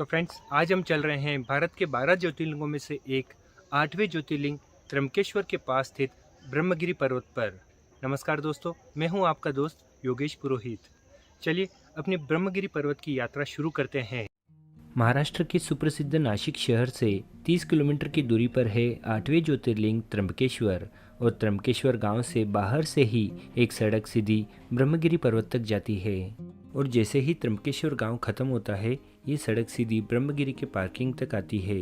तो फ्रेंड्स, आज हम चल रहे हैं भारत के 12 ज्योतिर्लिंगों में से एक 8वें ज्योतिर्लिंग त्र्यंबकेश्वर के पास स्थित ब्रह्मगिरी पर्वत पर। नमस्कार दोस्तों, मैं हूं आपका दोस्त योगेश पुरोहित। चलिए अपनी ब्रह्मगिरी पर्वत की यात्रा शुरू करते हैं। महाराष्ट्र के सुप्रसिद्ध नासिक शहर से 30 किलोमीटर की दूरी पर है 8वें ज्योतिर्लिंग त्र्यंबकेश्वर। और त्र्यंबकेश्वर गांव से बाहर से ही एक सड़क सीधी ब्रह्मगिरी पर्वत तक जाती है। और जैसे ही त्र्यंबकेश्वर गांव खत्म होता है, ये सड़क सीधी ब्रह्मगिरी के पार्किंग तक आती है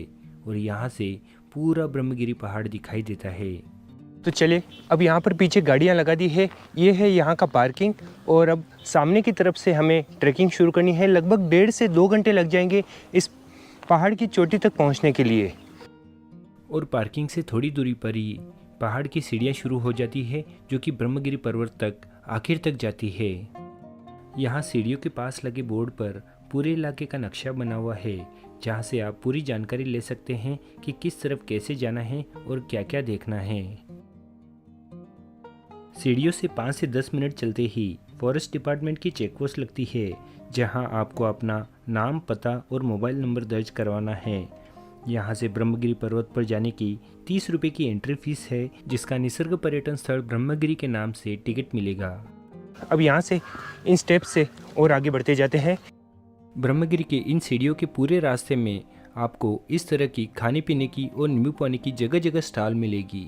और यहाँ से पूरा ब्रह्मगिरी पहाड़ दिखाई देता है। तो चलिए, अब यहाँ पर पीछे गाड़ियाँ लगा दी है, ये है यहाँ का पार्किंग। और अब सामने की तरफ से हमें ट्रैकिंग शुरू करनी है। लगभग 1.5 से 2 घंटे लग जाएंगे इस पहाड़ की चोटी तक पहुँचने के लिए। और पार्किंग से थोड़ी दूरी पर ही पहाड़ की सीढ़ियाँ शुरू हो जाती है, जो कि ब्रह्मगिरी पर्वत तक आखिर तक जाती है। यहाँ सीढ़ियों के पास लगे बोर्ड पर पूरे इलाके का नक्शा बना हुआ है, जहाँ से आप पूरी जानकारी ले सकते हैं कि किस तरफ कैसे जाना है और क्या क्या देखना है। सीढ़ियों से 5 से 10 मिनट चलते ही फॉरेस्ट डिपार्टमेंट की चेकपोस्ट लगती है, जहाँ आपको अपना नाम, पता और मोबाइल नंबर दर्ज करवाना है। यहाँ से ब्रह्मगिरी पर्वत पर जाने की 30 रुपये की एंट्री फीस है, जिसका निसर्ग पर्यटन स्थल ब्रह्मगिरी के नाम से टिकट मिलेगा। अब यहाँ से इन स्टेप से और आगे बढ़ते जाते हैं। ब्रह्मगिरी के इन सीढ़ियों के पूरे रास्ते में आपको इस तरह की खाने पीने की और नींबू पानी की जगह जगह स्टॉल मिलेगी।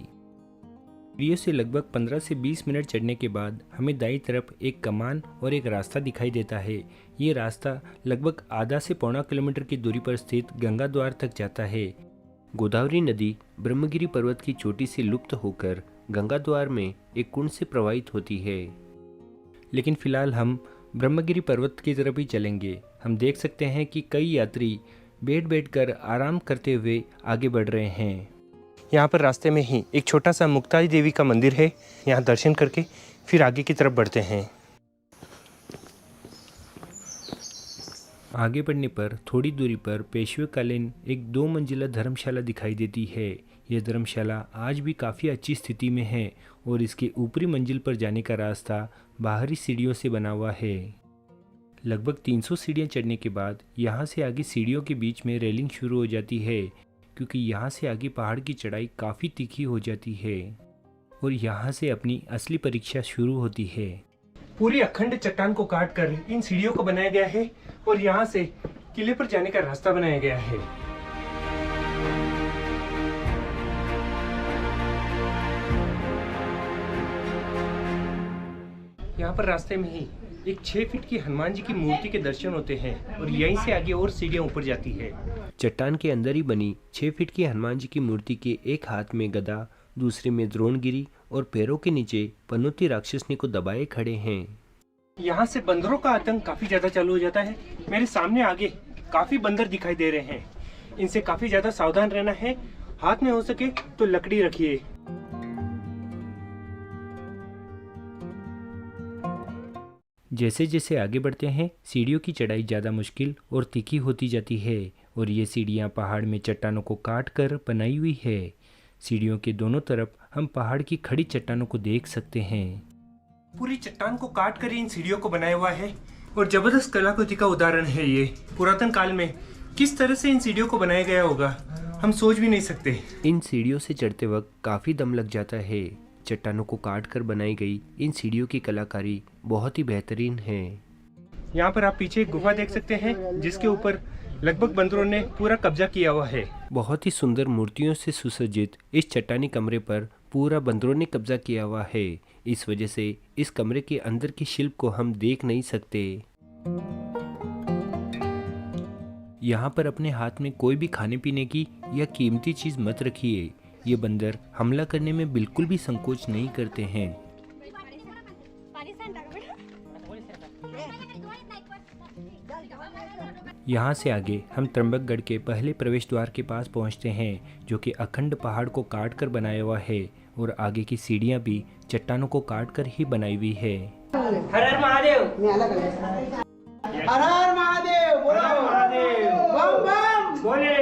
सीढ़ियों से लगभग 15 से 20 मिनट चढ़ने के बाद हमें दाईं तरफ एक कमान और एक रास्ता दिखाई देता है। ये रास्ता लगभग आधा से पौना किलोमीटर की दूरी पर स्थित गंगा द्वार तक जाता है। गोदावरी नदी ब्रह्मगिरी पर्वत की चोटी से लुप्त होकर गंगा द्वार में एक कुंड से प्रवाहित होती है। लेकिन फिलहाल हम ब्रह्मगिरी पर्वत की तरफ ही चलेंगे। हम देख सकते हैं कि कई यात्री बैठ कर आराम करते हुए आगे बढ़ रहे हैं। यहाँ पर रास्ते में ही एक छोटा सा मुक्ताई देवी का मंदिर है। यहाँ दर्शन करके फिर आगे की तरफ बढ़ते हैं। आगे बढ़ने पर थोड़ी दूरी पर पेशवेकालीन एक 2 मंजिला धर्मशाला दिखाई देती है। यह धर्मशाला आज भी काफ़ी अच्छी स्थिति में है और इसके ऊपरी मंजिल पर जाने का रास्ता बाहरी सीढ़ियों से बना हुआ है। लगभग 300 सीढ़ियाँ चढ़ने के बाद यहाँ से आगे सीढ़ियों के बीच में रेलिंग शुरू हो जाती है, क्योंकि यहाँ से आगे पहाड़ की चढ़ाई काफ़ी तीखी हो जाती है और यहाँ से अपनी असली परीक्षा शुरू होती है। पूरी अखंड चट्टान को काट कर इन सीढ़ियों को बनाया गया है और यहाँ से किले पर जाने का रास्ता बनाया गया है। यहाँ पर रास्ते में ही एक 6 फीट की हनुमान जी की मूर्ति के दर्शन होते हैं और यहीं से आगे और सीढ़ियाँ ऊपर जाती है। चट्टान के अंदर ही बनी 6 फीट की हनुमान जी की मूर्ति के एक हाथ में गदा, दूसरे में द्रोणगिरी और पैरों के नीचे पनौती राक्षसनी को दबाए खड़े हैं। यहाँ से बंदरों का आतंक काफी ज्यादा चालू हो जाता है। मेरे सामने आगे काफी बंदर दिखाई दे रहे हैं। इनसे काफी ज्यादा सावधान रहना है। हाथ में हो सके तो लकड़ी रखिए। जैसे जैसे आगे बढ़ते हैं, सीढ़ियों की चढ़ाई ज़्यादा मुश्किल और तीखी होती जाती है और ये सीढ़ियाँ पहाड़ में चट्टानों को काट कर बनाई हुई है। सीढ़ियों के दोनों तरफ हम पहाड़ की खड़ी चट्टानों को देख सकते हैं। पूरी चट्टान को काट कर इन सीढ़ियों को बनाया हुआ है और जबरदस्त कलाकृति का उदाहरण है ये। पुरातन काल में किस तरह से इन सीढ़ियों को बनाया गया होगा, हम सोच भी नहीं सकते। इन सीढ़ियों से चढ़ते वक्त काफ़ी दम लग जाता है। चट्टानों को काट कर बनाई गई इन सीढ़ियों की कलाकारी बहुत ही बेहतरीन है। यहाँ पर आप पीछे एक गुफा देख सकते हैं, जिसके ऊपर लगभग बंदरों ने पूरा कब्जा किया हुआ है। बहुत ही सुंदर मूर्तियों से सुसज्जित इस चट्टानी कमरे पर पूरा बंदरों ने कब्जा किया हुआ है। इस वजह से इस कमरे के अंदर की शिल्प को हम देख नहीं सकते। यहाँ पर अपने हाथ में कोई भी खाने पीने की या कीमती चीज मत रखिए। ये बंदर हमला करने में बिल्कुल भी संकोच नहीं करते हैं। यहाँ से आगे हम त्र्यंबकगढ़ के पहले प्रवेश द्वार के पास पहुँचते हैं, जो कि अखंड पहाड़ को काट कर बनाया हुआ है और आगे की सीढ़ियाँ भी चट्टानों को काट कर ही बनाई हुई है। हर हर महादेव, हर हर महादेव, बोलो महादेव, बम बम बोले।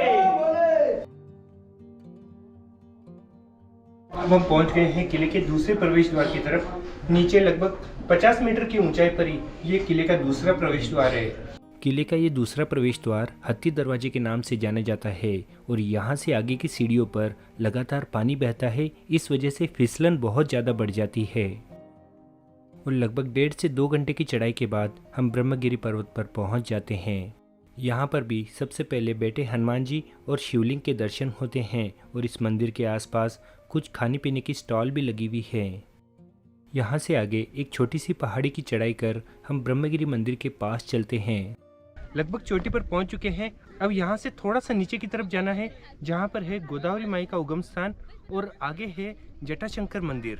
अब हम पहुंच गए हैं किले के दूसरे प्रवेश द्वार की तरफ। नीचे लगभग 50 मीटर की ऊंचाई पर ही ये किले का दूसरा प्रवेश द्वार है। किले का ये दूसरा प्रवेश द्वार हत्ती दरवाजे के नाम से जाना जाता है और यहाँ से आगे की सीढ़ियों पर लगातार पानी बहता है। इस वजह से फिसलन बहुत ज़्यादा बढ़ जाती है और लगभग 1.5 से 2 घंटे की चढ़ाई के बाद हम ब्रह्मगिरी पर्वत पर पहुँच जाते हैं। यहाँ पर भी सबसे पहले बैठे हनुमान जी और शिवलिंग के दर्शन होते हैं और इस मंदिर के आसपास कुछ खाने पीने की स्टॉल भी लगी हुई है। यहाँ से आगे एक छोटी सी पहाड़ी की चढ़ाई कर हम ब्रह्मगिरी मंदिर के पास चलते हैं। लगभग चोटी पर पहुँच चुके हैं। अब यहाँ से थोड़ा सा नीचे की तरफ जाना है, जहाँ पर है गोदावरी माई का उगम स्थान और आगे है जटाशंकर मंदिर।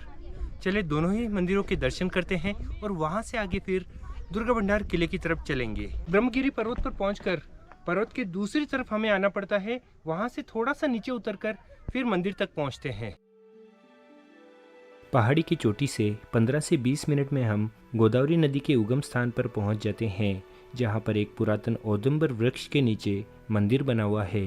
चले दोनों ही मंदिरों के दर्शन करते हैं और वहाँ से आगे फिर दुर्गा भंडार किले की तरफ चलेंगे। ब्रह्मगिरी पर्वत पर पहुंचकर पर्वत के दूसरी तरफ हमें आना पड़ता है। वहां से थोड़ा सा नीचे उतरकर फिर मंदिर तक पहुंचते हैं। पहाड़ी की चोटी से 15 से 20 मिनट में हम गोदावरी नदी के उगम स्थान पर पहुंच जाते हैं, जहां पर एक पुरातन औदुंबर वृक्ष के नीचे मंदिर बना हुआ है।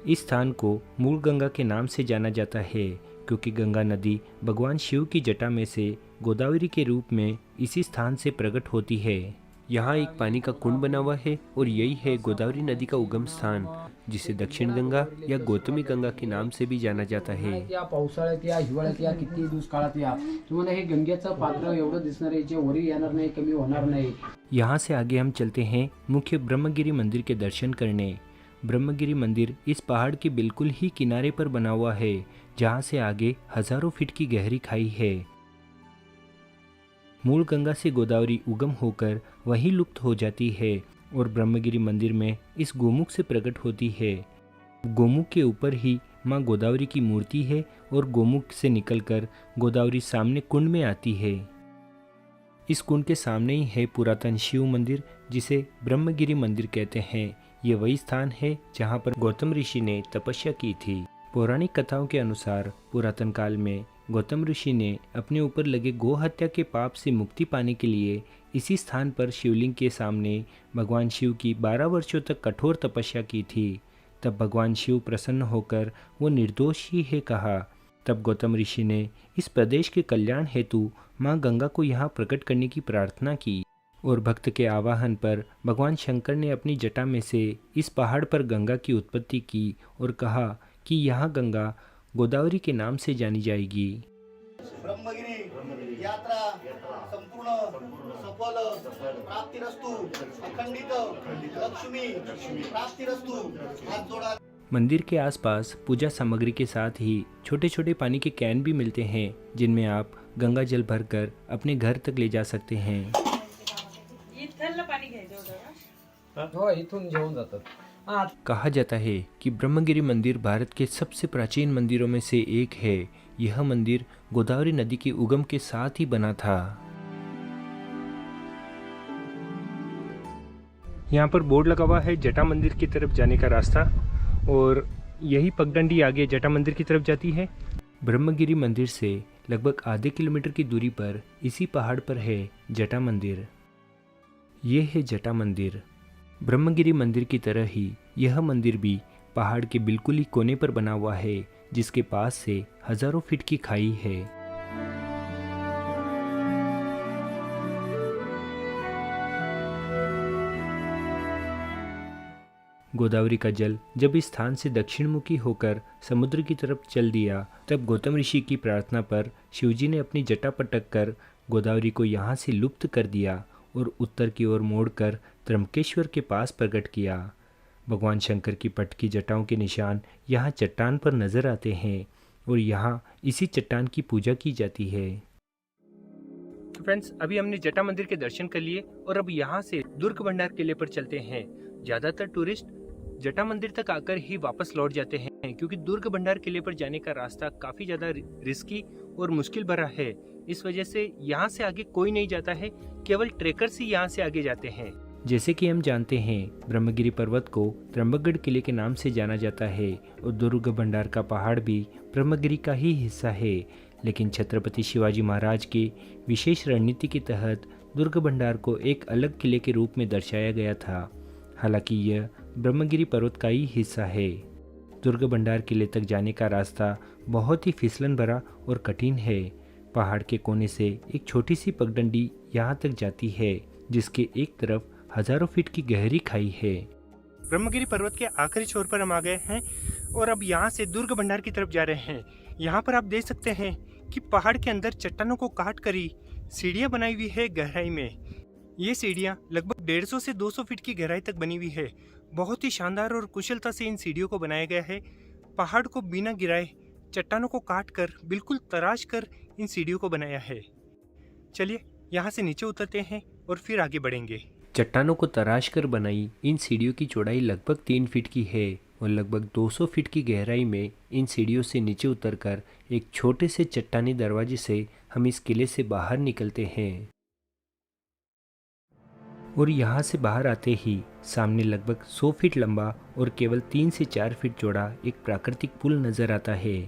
इस स्थान को मूल गंगा के नाम से जाना जाता है, क्योंकि गंगा नदी भगवान शिव की जटा में से गोदावरी के रूप में इसी स्थान से प्रकट होती है। यहाँ एक पानी का कुंड बना हुआ है और यही है गोदावरी नदी का उगम स्थान, जिसे दक्षिण गंगा या गौतमी गंगा के नाम से भी जाना जाता है। पावसाळ्यात या हिवाळ्यात या किती दुष्काळात या तुम्हाला हे गंगेचं पात्र एवढं दिसणार आहे, जे वरी येणार नाही, कमी होणार नाही। यहाँ से आगे हम चलते हैं मुख्य ब्रह्मगिरी मंदिर के दर्शन करने। ब्रह्मगिरी मंदिर इस पहाड़ के बिल्कुल ही किनारे पर बना हुआ है, जहाँ से आगे हजारों फीट की गहरी खाई है। मूल गंगा से गोदावरी उगम होकर वहीं लुप्त हो जाती है और ब्रह्मगिरी मंदिर में इस गोमुख से प्रकट होती है। गोमुख के ऊपर ही माँ गोदावरी की मूर्ति है और गोमुख से निकलकर गोदावरी सामने कुंड में आती है। इस कुंड के सामने ही है पुरातन शिव मंदिर, जिसे ब्रह्मगिरी मंदिर कहते हैं। ये वही स्थान है जहाँ पर गौतम ऋषि ने तपस्या की थी। पौराणिक कथाओं के अनुसार पुरातन काल में गौतम ऋषि ने अपने ऊपर लगे गौ हत्या के पाप से मुक्ति पाने के लिए इसी स्थान पर शिवलिंग के सामने भगवान शिव की 12 वर्षों तक कठोर तपस्या की थी। तब भगवान शिव प्रसन्न होकर वो निर्दोष ही है कहा। तब गौतम ऋषि ने इस प्रदेश के कल्याण हेतु माँ गंगा को यहाँ प्रकट करने की प्रार्थना की और भक्त के आवाहन पर भगवान शंकर ने अपनी जटा में से इस पहाड़ पर गंगा की उत्पत्ति की और कहा कि यहाँ गंगा गोदावरी के नाम से जानी जाएगी। ब्रह्मगिरी यात्रा संपूर्ण सफल प्राप्तिरस्तु, अखंडित लक्ष्मी प्राप्तिरस्तु। हाथ जोड़ा। मंदिर के आसपास पूजा सामग्री के साथ ही छोटे छोटे पानी के कैन भी मिलते हैं, जिनमें आप गंगा जल भरकर अपने घर तक ले जा सकते हैं। हो, इथून जेवून जातात। कहा जाता है कि ब्रह्मगिरी मंदिर भारत के सबसे प्राचीन मंदिरों में से एक है। यह मंदिर गोदावरी नदी के उगम के साथ ही बना था। यहाँ पर बोर्ड लगा हुआ है जटा मंदिर की तरफ जाने का रास्ता, और यही पगडंडी आगे जटा मंदिर की तरफ जाती है। ब्रह्मगिरी मंदिर से लगभग आधे किलोमीटर की दूरी पर इसी पहाड़ पर है जटा मंदिर। ये है जटा मंदिर। ब्रह्मगिरी मंदिर की तरह ही यह मंदिर भी पहाड़ के बिल्कुल ही कोने पर बना हुआ है, जिसके पास से हजारों फीट की खाई है। गोदावरी का जल जब इस स्थान से दक्षिणमुखी होकर समुद्र की तरफ चल दिया, तब गौतम ऋषि की प्रार्थना पर शिवजी ने अपनी जटा पटक कर गोदावरी को यहाँ से लुप्त कर दिया और उत्तर की ओर मोड़कर त्र्यंबकेश्वर के पास प्रकट किया। भगवान शंकर की पट की जटाओं के निशान यहाँ चट्टान पर नजर आते हैं और यहाँ इसी चट्टान की पूजा की जाती है। तो फ्रेंड्स, अभी हमने जटा मंदिर के दर्शन कर लिए और अब यहाँ से दुर्ग भंडार किले पर चलते हैं। ज्यादातर टूरिस्ट जटा मंदिर तक आकर ही वापस लौट जाते हैं, क्योंकि दुर्ग भंडार किले पर जाने का रास्ता काफी ज्यादा रिस्की और मुश्किल भरा है। इस वजह से यहाँ से आगे कोई नहीं जाता है, केवल ट्रेकर्स ही यहाँ से आगे जाते हैं। जैसे कि हम जानते हैं, ब्रह्मगिरी पर्वत को त्र्यंबकगढ़ किले के नाम से जाना जाता है और दुर्ग भंडार का पहाड़ भी ब्रह्मगिरी का ही हिस्सा है। लेकिन छत्रपति शिवाजी महाराज की विशेष रणनीति के तहत दुर्ग भंडार को एक अलग किले के रूप में दर्शाया गया था। हालांकि यह ब्रह्मगिरी पर्वत का ही हिस्सा है। दुर्ग भंडार किले तक जाने का रास्ता बहुत ही फिसलन भरा और कठिन है। पहाड़ के कोने से एक छोटी सी पगडंडी यहाँ तक जाती है, जिसके एक तरफ हजारों फीट की गहरी खाई है। ब्रह्मगिरी पर्वत के आखिरी छोर पर हम आ गए हैं और अब यहाँ से दुर्ग भंडार की तरफ जा रहे हैं। यहाँ पर आप देख सकते हैं कि पहाड़ के अंदर चट्टानों को काट कर ही सीढ़ियाँ बनाई हुई है गहराई में। ये सीढ़ियाँ लगभग 150 से 200 फीट की गहराई तक बनी हुई है। बहुत ही शानदार और कुशलता से इन सीढ़ियों को बनाया गया है। पहाड़ को बिना गिराए चट्टानों को काट कर बिल्कुल तराश कर इन सीढ़ियों को बनाया है। चलिए यहाँ से नीचे उतरते हैं और फिर आगे बढ़ेंगे। चट्टानों को तराश कर बनाई इन सीढ़ियों की चौड़ाई लगभग 3 फीट की है और लगभग 200 फीट की गहराई में इन सीढ़ियों से नीचे उतरकर एक छोटे से चट्टानी दरवाजे से हम इस किले से बाहर निकलते हैं। और यहाँ से बाहर आते ही सामने लगभग 100 फीट लंबा और केवल 3 से 4 फीट चौड़ा एक प्राकृतिक पुल नजर आता है।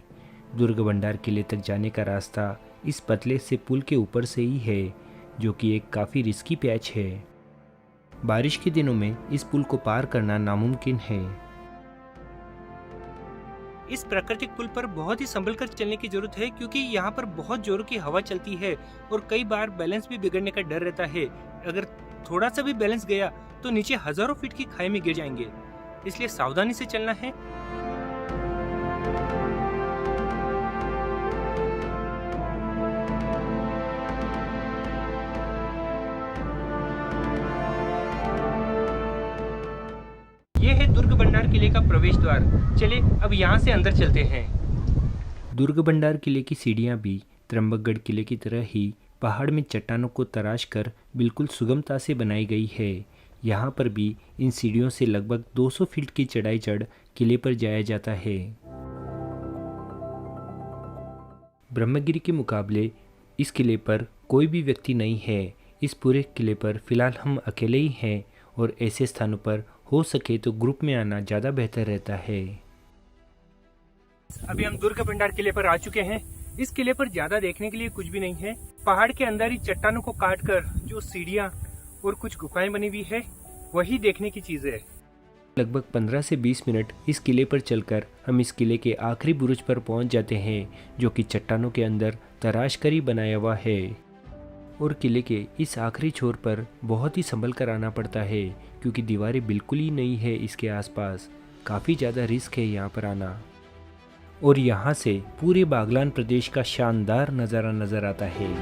दुर्ग भंडार किले तक जाने का रास्ता इस पतले से पुल के ऊपर से ही है, जो कि एक काफ़ी रिस्की पैच है। बारिश के दिनों में इस पुल को पार करना नामुमकिन है। इस प्राकृतिक पुल पर बहुत ही संभल कर चलने की जरूरत है, क्योंकि यहाँ पर बहुत जोरों की हवा चलती है और कई बार बैलेंस भी बिगड़ने का डर रहता है। अगर थोड़ा सा भी बैलेंस गया तो नीचे हजारों फीट की खाई में गिर जाएंगे, इसलिए सावधानी से चलना है। ये है दुर्ग भंडार किले का प्रवेश द्वार। चलिए अब यहाँ से अंदर चलते हैं। दुर्ग भंडार किले की सीढ़ियाँ भी त्र्यंबकगढ़ किले की तरह ही पहाड़ में चट्टानों को तराश कर बिल्कुल सुगमता से बनाई गई है। यहाँ पर भी इन सीढ़ियों से लगभग 200 फीट की चढ़ाई चढ़ किले पर जाया जाता है। ब्रह्मगिरी के मुकाबले इस किले पर कोई भी व्यक्ति नहीं है। इस पूरे किले पर फिलहाल हम अकेले ही हैं और ऐसे स्थानों पर हो सके तो ग्रुप में आना ज़्यादा बेहतर रहता है। अभी हम दुर्ग भंडार किले पर आ चुके हैं। इस किले पर ज्यादा देखने के लिए कुछ भी नहीं है। पहाड़ के अंदर ही चट्टानों को काटकर जो सीढ़ियाँ और कुछ गुफाएं बनी हुई है, वही देखने की चीज है। लगभग 15 से 20 मिनट इस किले पर चलकर हम इस किले के आखिरी बुरुज पर पहुंच जाते हैं, जो कि चट्टानों के अंदर तराश कर ही बनाया हुआ है। और किले के इस आखिरी छोर पर बहुत ही संभल कर आना पड़ता है, क्योंकि दीवारें बिल्कुल ही नहीं है इसके आसपास। काफ़ी ज़्यादा रिस्क है यहाँ पर आना। और यहाँ से पूरे बागलान प्रदेश का शानदार नज़ारा नज़र आता है।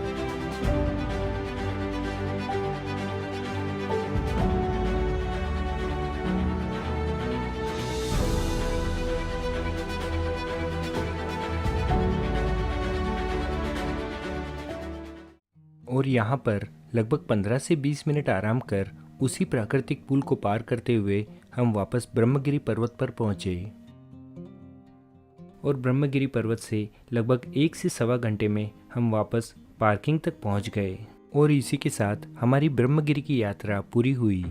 और यहाँ पर लगभग 15 से 20 मिनट आराम कर उसी प्राकृतिक पुल को पार करते हुए हम वापस ब्रह्मगिरी पर्वत पर पहुँचे। और ब्रह्मगिरी पर्वत से लगभग 1 से सवा घंटे में हम वापस पार्किंग तक पहुँच गए। और इसी के साथ हमारी ब्रह्मगिरी की यात्रा पूरी हुई।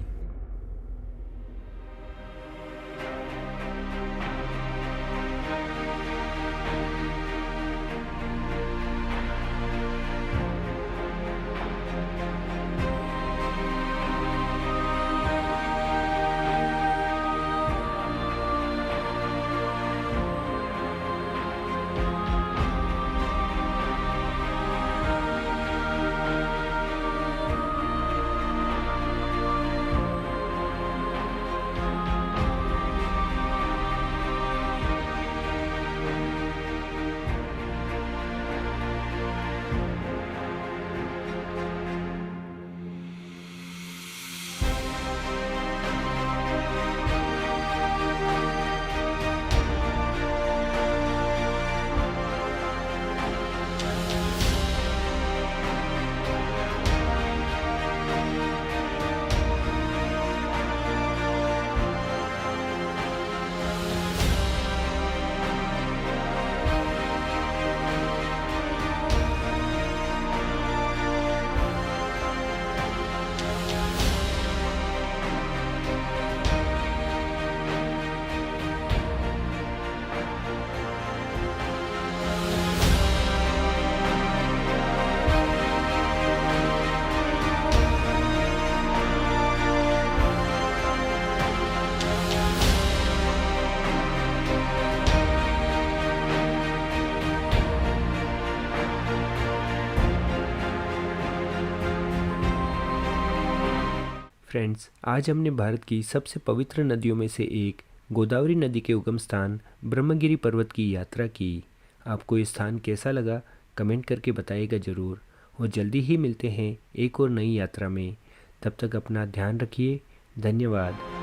फ्रेंड्स, आज हमने भारत की सबसे पवित्र नदियों में से एक गोदावरी नदी के उगम स्थान ब्रह्मगिरी पर्वत की यात्रा की। आपको ये स्थान कैसा लगा कमेंट करके बताइएगा ज़रूर। और जल्दी ही मिलते हैं एक और नई यात्रा में। तब तक अपना ध्यान रखिए। धन्यवाद।